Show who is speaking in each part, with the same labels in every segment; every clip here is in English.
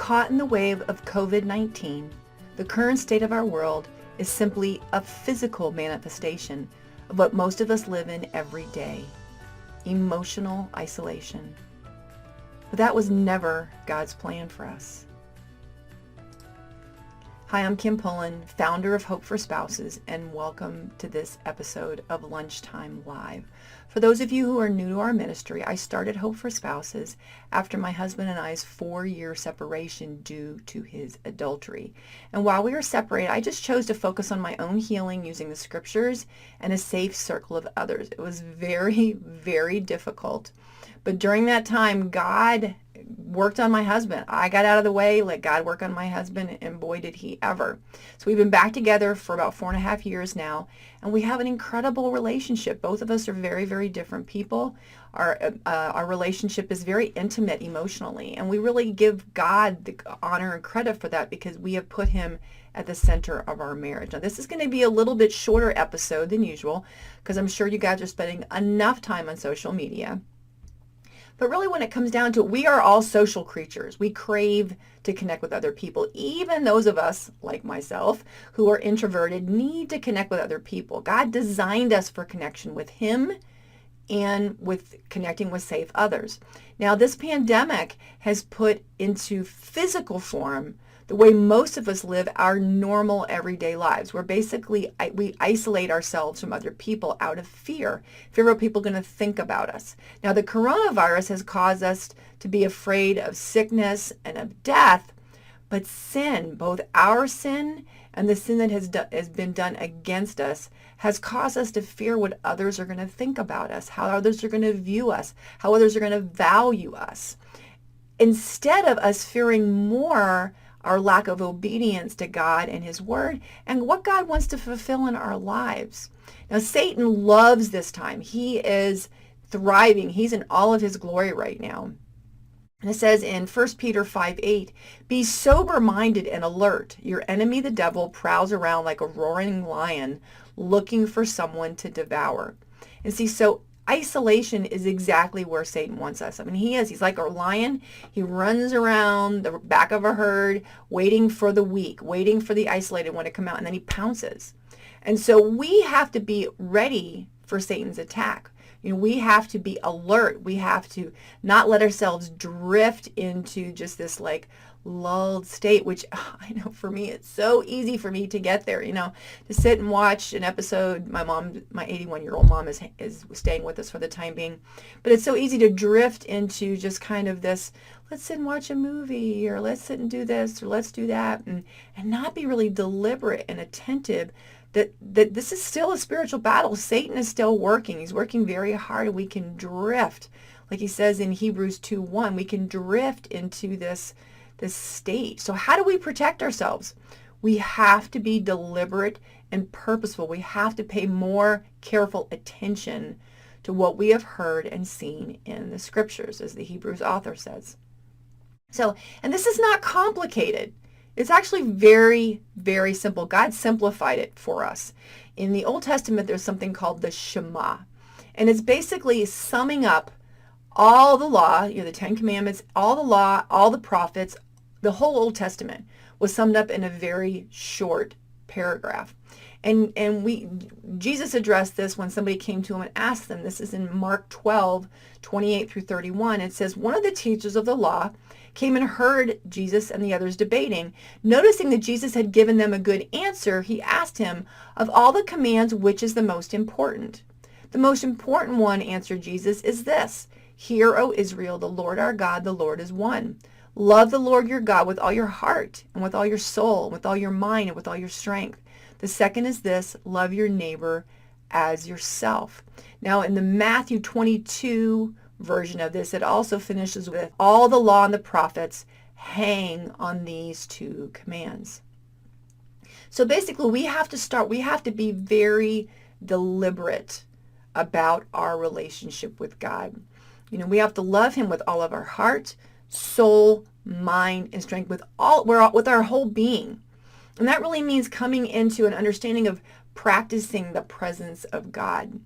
Speaker 1: caught in the wave of COVID-19, the current state of our world is simply a physical manifestation of what most of us live in every day: emotional isolation. But that was never God's plan for us. Hi, I'm Kim Pullen, founder of Hope for Spouses, and welcome to this episode of Lunchtime Live. For those of you who are new to our ministry, I started Hope for Spouses after my husband and I's 4-year separation due to his adultery. And while we were separated, I just chose to focus on my own healing using the scriptures and a safe circle of others. It was very, very difficult. But during that time, God worked on my husband. I got out of the way, let God work on my husband, and boy, did he ever. So we've been back together for about 4.5 years now, and we have an incredible relationship. Both of us are very, very different people. Our relationship is very intimate emotionally, and we really give God the honor and credit for that because we have put him at the center of our marriage. Now, this is going to be a little bit shorter episode than usual because I'm sure you guys are spending enough time on social media. But really, when it comes down to it, we are all social creatures. We crave to connect with other people. Even those of us, like myself, who are introverted, need to connect with other people. God designed us for connection with him and with connecting with safe others. Now, this pandemic has put into physical form the way most of us live our normal everyday lives, where basically we isolate ourselves from other people out of fear of people going to think about us. Now, the coronavirus has caused us to be afraid of sickness and of death, but sin, both our sin and the sin that has been done against us, has caused us to fear what others are going to think about us, how others are going to view us, how others are going to value us. Instead of us fearing more our lack of obedience to God and his word and what God wants to fulfill in our lives. Now, Satan loves this time. He is thriving. He's in all of his glory right now. And it says in 1 Peter 5:8, "Be sober-minded and alert. Your enemy, the devil, prowls around like a roaring lion looking for someone to devour." And see, so isolation is exactly where Satan wants us. I mean, he's like a lion. He runs around the back of a herd, waiting for the weak, waiting for the isolated one to come out, and then he pounces. And so we have to be ready for Satan's attack. We have to be alert. We have to not let ourselves drift into just this lulled state, which I know for me, it's so easy for me to get there, to sit and watch an episode. My 81-year-old mom is staying with us for the time being, but it's so easy to drift into just kind of this, let's sit and watch a movie, or let's sit and do this, or let's do that, and not be really deliberate and attentive that this is still a spiritual battle. Satan is still working. He's working very hard, and we can drift. Like he says in Hebrews 2:1, we can drift into this state. So how do we protect ourselves? We have to be deliberate and purposeful. We have to pay more careful attention to what we have heard and seen in the scriptures, as the Hebrews author says. So, and this is not complicated. It's actually very, very simple. God simplified it for us. In the Old Testament, there's something called the Shema, and it's basically summing up all the law, the 10 Commandments, all the law, all the prophets. The whole Old Testament was summed up in a very short paragraph. And Jesus addressed this when somebody came to him and asked them. This is in Mark 12:28 through 31. It says, "One of the teachers of the law came and heard Jesus and the others debating. Noticing that Jesus had given them a good answer, he asked him, 'Of all the commands, which is the most important?' 'The most important one,' answered Jesus, 'is this: Hear, O Israel, the Lord our God, the Lord is one. Love the Lord your God with all your heart and with all your soul, and with all your mind and with all your strength. The second is this: love your neighbor as yourself.'" Now, in the Matthew 22 version of this, it also finishes with, "All the law and the prophets hang on these two commands." So basically, we have to be very deliberate about our relationship with God. We have to love him with all of our heart, soul, mind, and strength, with our whole being. And that really means coming into an understanding of practicing the presence of God.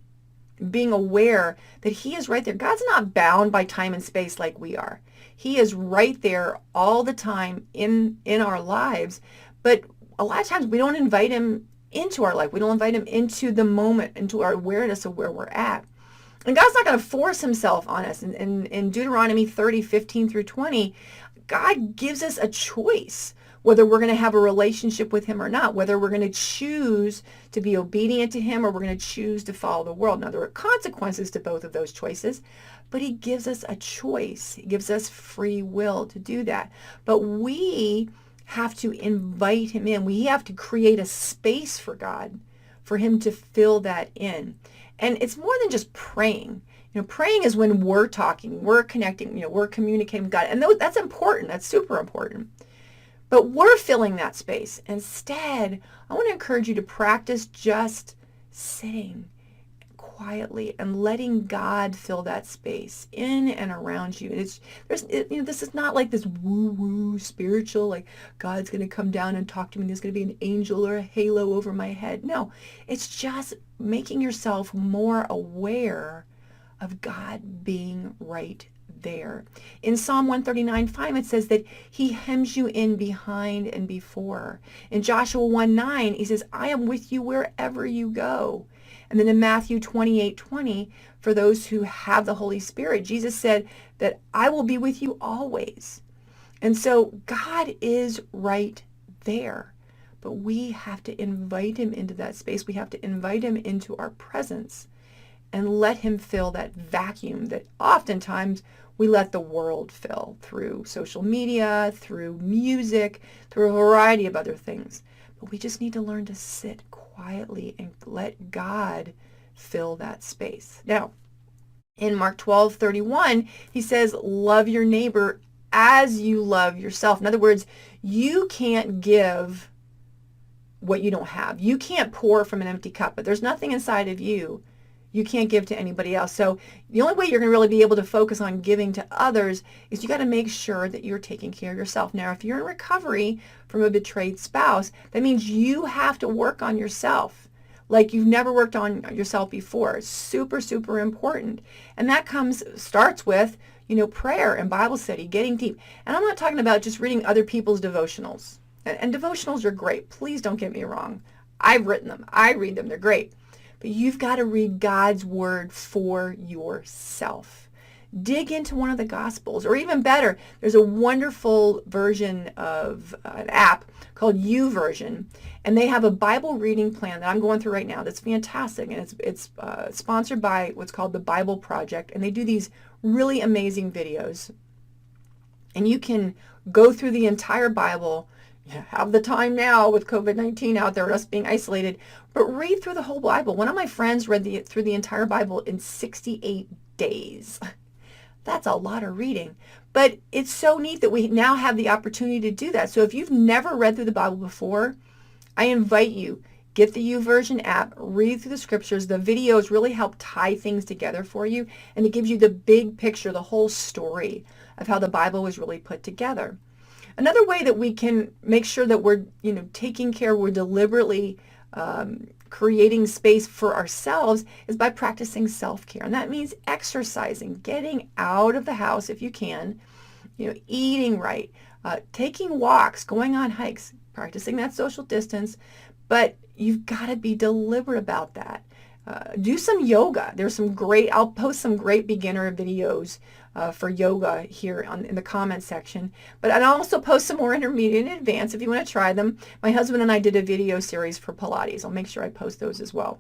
Speaker 1: being aware that he is right there. God's not bound by time and space like we are. He is right there all the time in our lives. But a lot of times we don't invite him into our life. We don't invite him into the moment, into our awareness of where we're at. And God's not going to force himself on us. In Deuteronomy 30:15-20, God gives us a choice whether we're going to have a relationship with him or not, whether we're going to choose to be obedient to him or we're going to choose to follow the world. Now, there are consequences to both of those choices, but he gives us a choice. He gives us free will to do that. But we have to invite him in. We have to create a space for God, for him to fill that in. And it's more than just praying. Praying is when we're talking, we're connecting, we're communicating with God. And that's important. That's super important. But we're filling that space. Instead, I want to encourage you to practice just sitting quietly and letting God fill that space in and around you. And this is not like this woo-woo spiritual, like God's going to come down and talk to me. There's going to be an angel or a halo over my head. No, it's just making yourself more aware of God being right there. In Psalm 139:5, it says that he hems you in behind and before. In Joshua 1:9, he says, I am with you wherever you go. And then in Matthew 28:20, for those who have the Holy Spirit, Jesus said that I will be with you always. And so God is right there. But we have to invite him into that space. We have to invite him into our presence and let him fill that vacuum that oftentimes we let the world fill through social media, through music, through a variety of other things. But we just need to learn to sit quietly and let God fill that space. Now, in Mark 12:31, he says, love your neighbor as you love yourself. In other words, you can't give what you don't have. You can't pour from an empty cup, but there's nothing inside of you you can't give to anybody else. So the only way you're going to really be able to focus on giving to others is you got to make sure that you're taking care of yourself. Now, if you're in recovery from a betrayed spouse, that means you have to work on yourself like you've never worked on yourself before. It's super, super important. And that starts with, prayer and Bible study, getting deep. And I'm not talking about just reading other people's devotionals. And devotionals are great. Please don't get me wrong. I've written them. I read them. They're great. But you've got to read God's word for yourself. Dig into one of the Gospels, or even better, there's a wonderful version of an app called YouVersion, and they have a Bible reading plan that I'm going through right now that's fantastic, and it's sponsored by what's called the Bible Project, and they do these really amazing videos. And you can go through the entire Bible. Have the time now with COVID-19 out there, us being isolated, but read through the whole Bible. One of my friends read through the entire Bible in 68 days. That's a lot of reading, but it's so neat that we now have the opportunity to do that. So if you've never read through the Bible before, I invite you, get the YouVersion app, read through the scriptures. The videos really help tie things together for you, and it gives you the big picture, the whole story of how the Bible was really put together. Another way that we can make sure that we're, taking care, we're deliberately creating space for ourselves is by practicing self-care. And that means exercising, getting out of the house if you can, eating right, taking walks, going on hikes, practicing that social distance. But you've got to be deliberate about that. Do some yoga. I'll post some great beginner videos for yoga here in the comment section. But I'll also post some more intermediate and advanced if you want to try them. My husband and I did a video series for Pilates. I'll make sure I post those as well.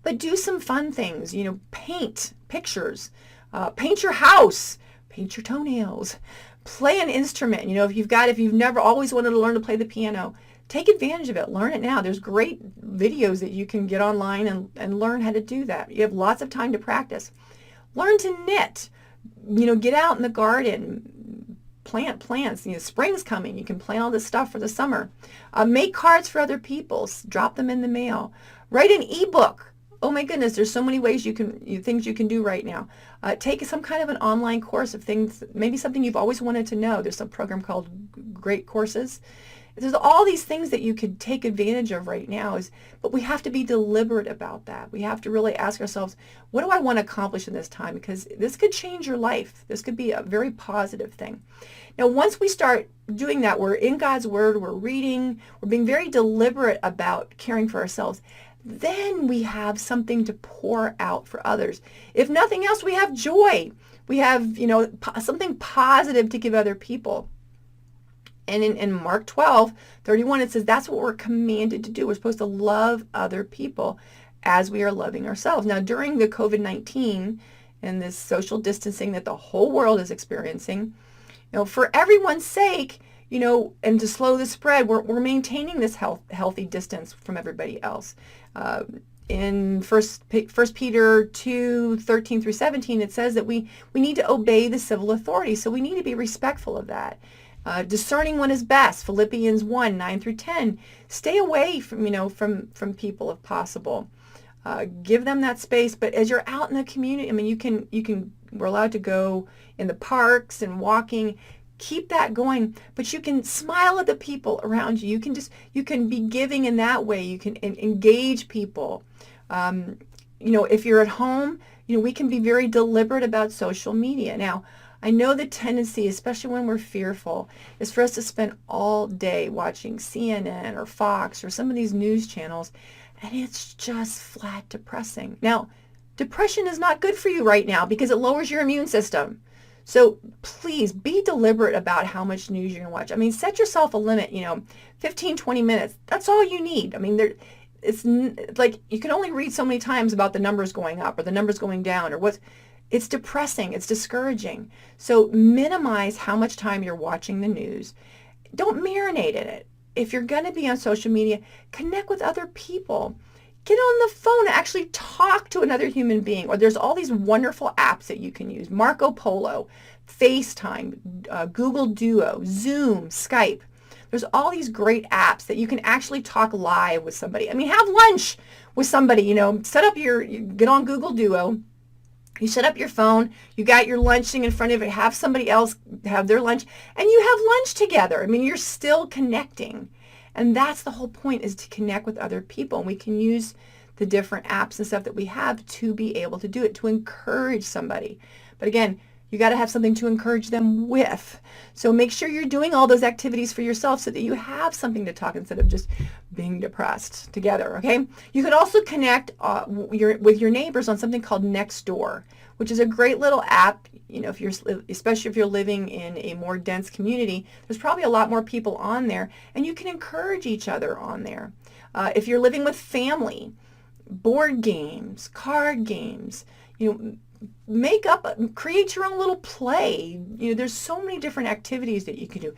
Speaker 1: But do some fun things, paint pictures, paint your house, paint your toenails, play an instrument. If you've never always wanted to learn to play the piano, take advantage of it. Learn it now. There's great videos that you can get online and learn how to do that. You have lots of time to practice. Learn to knit. Get out in the garden. Plant plants. Spring's coming. You can plant all this stuff for the summer. Make cards for other people. Drop them in the mail. Write an ebook. Oh my goodness, there's so many ways things you can do right now. Take some kind of an online course of things, maybe something you've always wanted to know. There's some program called Great Courses. There's all these things that you could take advantage of right now, but we have to be deliberate about that. We have to really ask ourselves, what do I want to accomplish in this time? Because this could change your life. This could be a very positive thing. Now, once we start doing that, we're in God's Word, we're reading, we're being very deliberate about caring for ourselves. Then we have something to pour out for others. If nothing else, we have joy. We have, something positive to give other people. And in Mark 12:31, it says that's what we're commanded to do. We're supposed to love other people as we are loving ourselves. Now, during the COVID-19 and this social distancing that the whole world is experiencing, for everyone's sake, and to slow the spread, we're maintaining this healthy distance from everybody else. In First Peter 2:13 through 17, it says that we need to obey the civil authority. So we need to be respectful of that. Discerning what is best, Philippians 1:9 through 10. Stay away from people if possible. Give them that space. But as you're out in the community, we're allowed to go in the parks and walking. Keep that going, but you can smile at the people around you. You can be giving in that way. You can engage people. If you're at home, we can be very deliberate about social media. Now, I know the tendency, especially when we're fearful, is for us to spend all day watching CNN or Fox or some of these news channels, and it's just flat depressing. Now, depression is not good for you right now because it lowers your immune system. So please be deliberate about how much news you're going to watch. Set yourself a limit, 15, 20 minutes. That's all you need. It's like you can only read so many times about the numbers going up or the numbers going down or it's depressing. It's discouraging. So minimize how much time you're watching the news. Don't marinate in it. If you're going to be on social media, connect with other people. Get on the phone and actually talk to another human being. Or there's all these wonderful apps that you can use. Marco Polo, FaceTime, Google Duo, Zoom, Skype. There's all these great apps that you can actually talk live with somebody. Have lunch with somebody, get on Google Duo. You set up your phone, you got your lunch thing in front of it, have somebody else have their lunch, and you have lunch together. You're still connecting. And that's the whole point, is to connect with other people. And we can use the different apps and stuff that we have to be able to do it, to encourage somebody. But again, you got to have something to encourage them with. So make sure you're doing all those activities for yourself so that you have something to talk instead of just being depressed together, okay? You could also connect with your neighbors on something called Nextdoor, which is a great little app. Especially if you're living in a more dense community, there's probably a lot more people on there, and you can encourage each other on there. If you're living with family, board games, card games, create your own little play. There's so many different activities that you can do.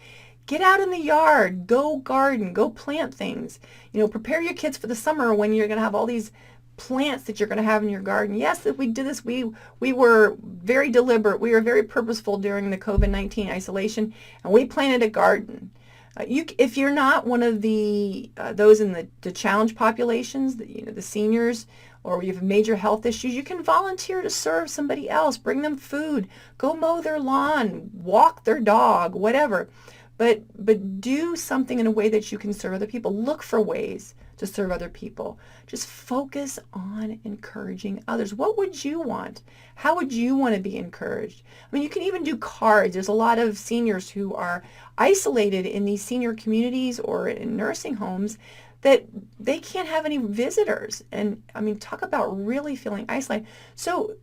Speaker 1: Get out in the yard, go garden, go plant things. Prepare your kids for the summer when you're going to have all these plants that you're going to have in your garden. Yes, if we did this, we were very deliberate. We were very purposeful during the COVID-19 isolation, and we planted a garden. If you're not one of those in the challenge populations, the seniors, or you have major health issues, you can volunteer to serve somebody else. Bring them food. Go mow their lawn. Walk their dog. Whatever. But do something in a way that you can serve other people. Look for ways to serve other people. Just focus on encouraging others. What would you want? How would you want to be encouraged? You can even do cards. There's a lot of seniors who are isolated in these senior communities or in nursing homes that they can't have any visitors. And talk about really feeling isolated. So,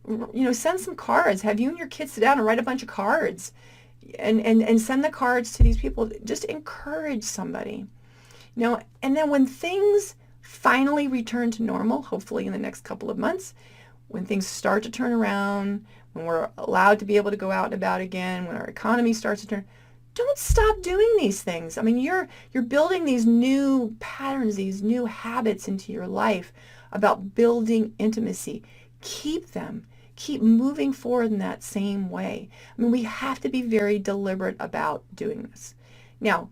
Speaker 1: send some cards. Have you and your kids sit down and write a bunch of cards and send the cards to these people. Just encourage somebody. And then when things finally return to normal, hopefully in the next couple of months, when things start to turn around, when we're allowed to be able to go out and about again, when our economy starts to turn, don't stop doing these things. You're building these new patterns, these new habits into your life about building intimacy. Keep them. Keep moving forward in that same way. We have to be very deliberate about doing this. Now,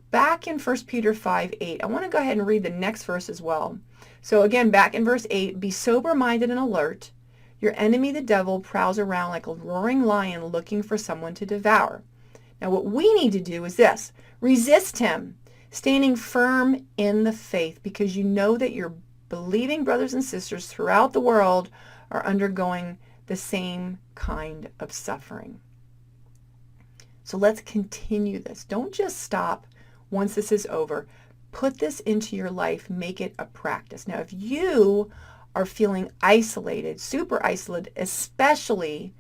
Speaker 1: back in 1 Peter 5:8, I want to go ahead and read the next verse as well. So again, back in verse 8, be sober-minded and alert. Your enemy, the devil, prowls around like a roaring lion looking for someone to devour. Now, what we need to do is this. Resist him. Standing firm in the faith because you know that your believing brothers and sisters throughout the world are undergoing the same kind of suffering. So let's continue this. Don't just stop once this is over. Put this into your life. Make it a practice. Now, if you are feeling isolated, super isolated, especially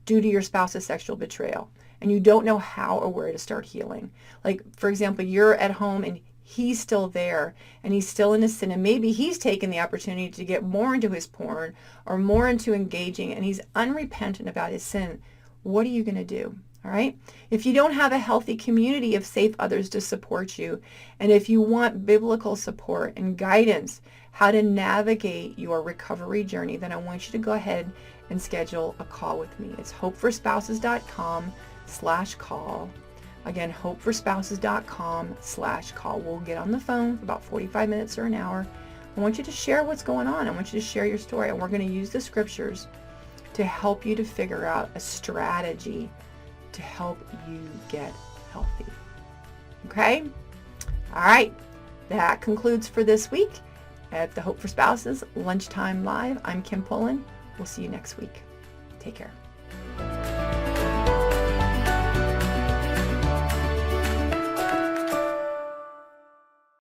Speaker 1: due to your spouse's sexual betrayal, and you don't know how or where to start healing. Like, for example, you're at home and he's still there and he's still in his sin, and maybe he's taken the opportunity to get more into his porn or more into engaging, and he's unrepentant about his sin. What are you going to do? All right. If you don't have a healthy community of safe others to support you, and if you want biblical support and guidance how to navigate your recovery journey, then I want you to go ahead and schedule a call with me. It's hopeforspouses.com/call. Again, hopeforspouses.com/call. We'll get on the phone for about 45 minutes or an hour. I want you to share what's going on. I want you to share your story, and we're going to use the scriptures to help you to figure out a strategy to help you get healthy. Okay? All right. That concludes for this week at the Hope for Spouses Lunchtime Live. I'm Kim Pullen. We'll see you next week. Take care.